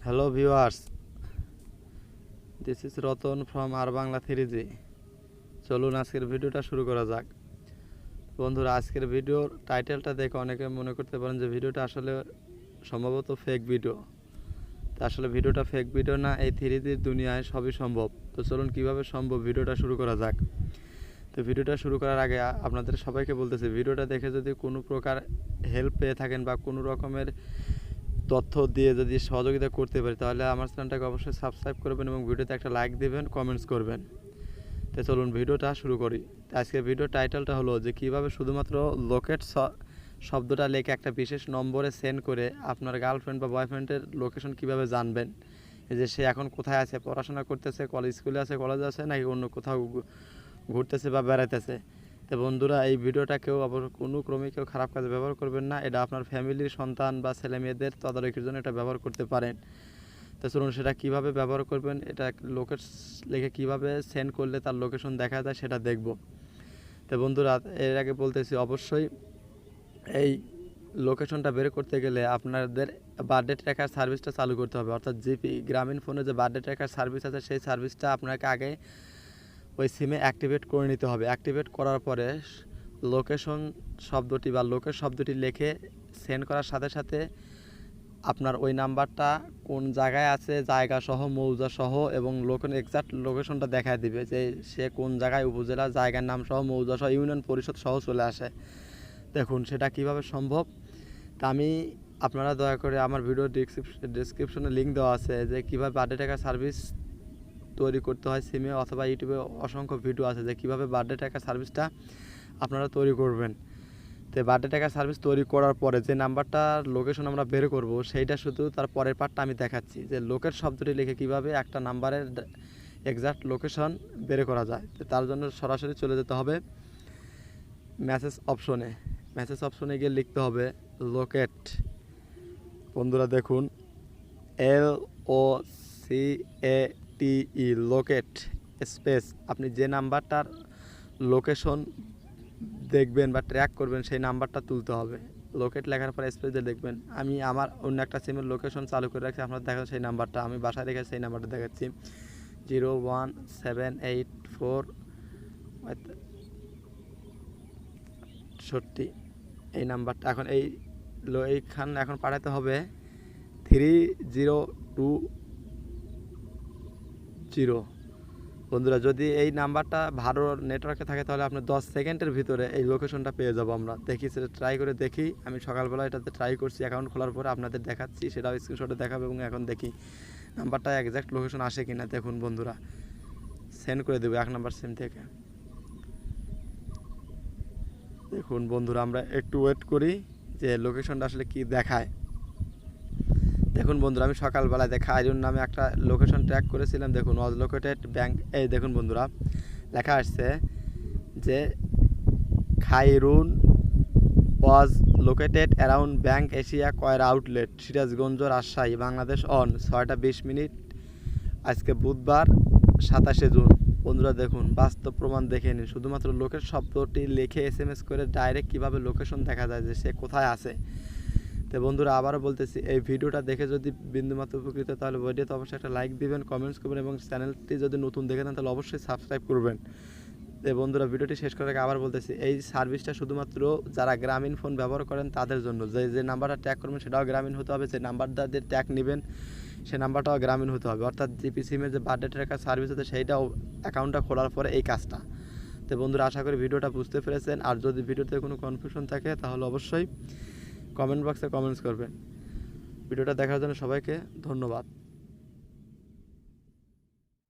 Hello viewers, this is Ratan from R Bangla 3G। চলুন আজকের ভিডিওটা শুরু করা যাক। বন্ধুরা, আজকের ভিডিওর টাইটেলটা দেখে অনেকে মনে করতে পারেন যে ভিডিওটা আসলে সম্ভবত ফেক ভিডিও। তা আসলে ভিডিওটা ফেক ভিডিও না, এই 3Gর দুনিয়ায় সবই সম্ভব। তো চলুন কিভাবে সম্ভব ভিডিওটা শুরু করা যাক। তো ভিডিওটা শুরু করার আগে আপনাদের সবাইকে বলতেছি, ভিডিওটা দেখে যদি কোনো প্রকার হেল্প পেয়ে থাকেন বা কোনো রকমের তথ্য দিয়ে যদি সহযোগিতা করতে পারি, তাহলে আমার চ্যানেলটাকে অবশ্যই সাবস্ক্রাইব করবেন এবং ভিডিওতে একটা লাইক দিবেন, কমেন্টস করবেন। তো চলুন ভিডিওটা শুরু করি। আজকে ভিডিওর টাইটেলটা হলো যে কীভাবে শুধুমাত্র লোকেট শব্দটা লিখে একটা বিশেষ নম্বরে সেন্ড করে আপনার গার্লফ্রেন্ড বা বয়ফ্রেন্ডের লোকেশন কীভাবে জানবেন, এই যে সে এখন কোথায় আছে, পড়াশোনা করতেছে, স্কুলে আছে, কলেজে আছে, নাকি অন্য কোথাও ঘুরতেছে বা বেড়াইতেছে। তো বন্ধুরা, এই ভিডিওটা কেউ আবার কোনো ক্রমে কেউ খারাপ কাজে ব্যবহার করবেন না। এটা আপনার ফ্যামিলির সন্তান বা ছেলে মেয়েদের তদারকির জন্য এটা ব্যবহার করতে পারেন। তো চলুন সেটা কীভাবে ব্যবহার করবেন, এটা লোকেশ লিখে কীভাবে সেন্ড করলে তার লোকেশন দেখা যায় সেটা দেখব। তো বন্ধুরা, এর আগে বলতেছি, অবশ্যই এই লোকেশনটা বের করতে গেলে আপনাদের বার্থডে ট্র্যাকার সার্ভিসটা চালু করতে হবে। অর্থাৎ জিপি গ্রামীণ ফোনে যে বার্থডে ট্র্যাকার সার্ভিস আছে, সেই সার্ভিসটা আপনাকে আগে ওই সিমে অ্যাক্টিভেট করে নিতে হবে। অ্যাক্টিভেট করার পরে লোকেশন শব্দটি বা লোকের শব্দটি লিখে সেন্ড করার সাথে সাথে আপনার ওই নাম্বারটা কোন জায়গায় আছে, জায়গা সহ, মৌজা সহ এবং এক্সাক্ট লোকেশনটা দেখায় দিবে যে সে কোন জায়গায়, উপজেলা, জায়গার নাম সহ, মৌজা সহ, ইউনিয়ন পরিষদ সহ চলে আসে। দেখুন সেটা কিভাবে সম্ভব। তা আপনারা দয়া করে আমার ভিডিও ডিসক্রিপশনে লিঙ্ক দেওয়া আছে যে কীভাবে বার্থডে ট্র্যাকার সার্ভিস তৈরি করতে হয় সিমে, অথবা ইউটিউবে অসংখ্য ভিডিও আছে যে কীভাবে বার্থডে ট্র্যাকার সার্ভিসটা আপনারা তৈরি করবেন। তো বার্থডে ট্র্যাকার সার্ভিস তৈরি করার পরে যে নাম্বারটার লোকেশন আমরা বের করব, সেইটা শুধু তার পরের পার্টটা আমি দেখাচ্ছি যে লোকের শব্দটি লিখে কীভাবে একটা নাম্বারের এক্সাক্ট লোকেশন বের করা যায়। তো তার জন্য সরাসরি চলে যেতে হবে মেসেজ অপশনে। মেসেজ অপশনে গিয়ে লিখতে হবে লোকেট। বন্ধুরা দেখুন, LOCATE লোকেট স্পেস আপনি যে নাম্বারটার লোকেশন দেখবেন বা ট্র্যাক করবেন সেই নাম্বারটা তুলতে হবে। লোকেট লেখার পর স্পেস দিয়ে দেখবেন। আমি আমার অন্য একটা সিমের লোকেশন চালু করে রাখছি, আপনার দেখেন সেই নাম্বারটা আমি বাসায় রেখে সেই নাম্বারটা দেখাচ্ছি 01784 এই নাম্বারটা। এখন এইখান এখন পাঠাতে হবে 3020। বন্ধুরা, যদি এই নাম্বারটা ভালো নেটওয়ার্কে থাকে তাহলে আপনার 10 সেকেন্ডের ভিতরে এই লোকেশনটা পেয়ে যাবো আমরা। দেখি সেটা ট্রাই করে দেখি। আমি সকালবেলা এটাতে ট্রাই করছি, অ্যাকাউন্ট খোলার পরে আপনাদের দেখাচ্ছি, সেটাও স্ক্রিনশটে দেখাবো এবং এখন দেখি নাম্বারটা এক্স্যাক্ট লোকেশন আসে কিনা। দেখুন বন্ধুরা, সেন্ড করে দেবো 1 নাম্বার সিম থেকে। দেখুন বন্ধুরা, আমরা একটু ওয়েট করি যে লোকেশনটা আসলে কি দেখায়। দেখুন বন্ধুরা, আমি সকালবেলায় আইরন নামে একটা লোকেশন ট্র্যাক করেছিলাম। দেখুন ওয়াজ লোকেটেড ব্যাংক, এই দেখুন বন্ধুরা লেখা আসছে যে Khairun was located around Bank Asia Koyra outlet, Sirajganj, Rajshahi, Bangladesh on 6টা 20 আজকে বুধবার 27 জুন। বন্ধুরা দেখুন, বাস্তব প্রমাণ দেখে নিন। শুধুমাত্র লোকের শব্দটি লিখে SMS করে ডাইরেক্ট কীভাবে লোকেশন দেখা যায় যে সে কোথায় আছে। তো বন্ধুরা, আবারও বলতেছি, এই ভিডিওটা দেখে যদি বিন্দুমাত্র উপকৃত, তাহলে ভিডিওতে অবশ্যই একটা লাইক দিবেন, কমেন্টস করবেন এবং চ্যানেলটি যদি নতুন দেখে থাকেন তাহলে অবশ্যই সাবস্ক্রাইব করবেন। তো বন্ধুরা, ভিডিওটি শেষ করার আগে আবার বলতেছি, এই সার্ভিসটা শুধুমাত্র যারা গ্রামীণ ফোন ব্যবহার করেন তাদের জন্য। যে নাম্বারটা ট্যাগ করবেন সেটাও গ্রামীণ হতে হবে, যে নাম্বারটা দিয়ে ট্যাগ নেবেন সে নাম্বারটাও গ্রামীণ হতে হবে। অর্থাৎ জিপি সিমের যে বার্থডে ট্র্যাকার সার্ভিস আছে সেইটাও অ্যাকাউন্টটা খোলার পরে এই কাজটা। তো বন্ধুরা, আশা করি ভিডিওটা বুঝতে পেরেছেন। আর যদি ভিডিওতে কোনো কনফিউশন থাকে তাহলে অবশ্যই কমেন্ট বক্সে কমেন্টস করবেন। ভিডিওটা দেখার জন্য সবাইকে ধন্যবাদ।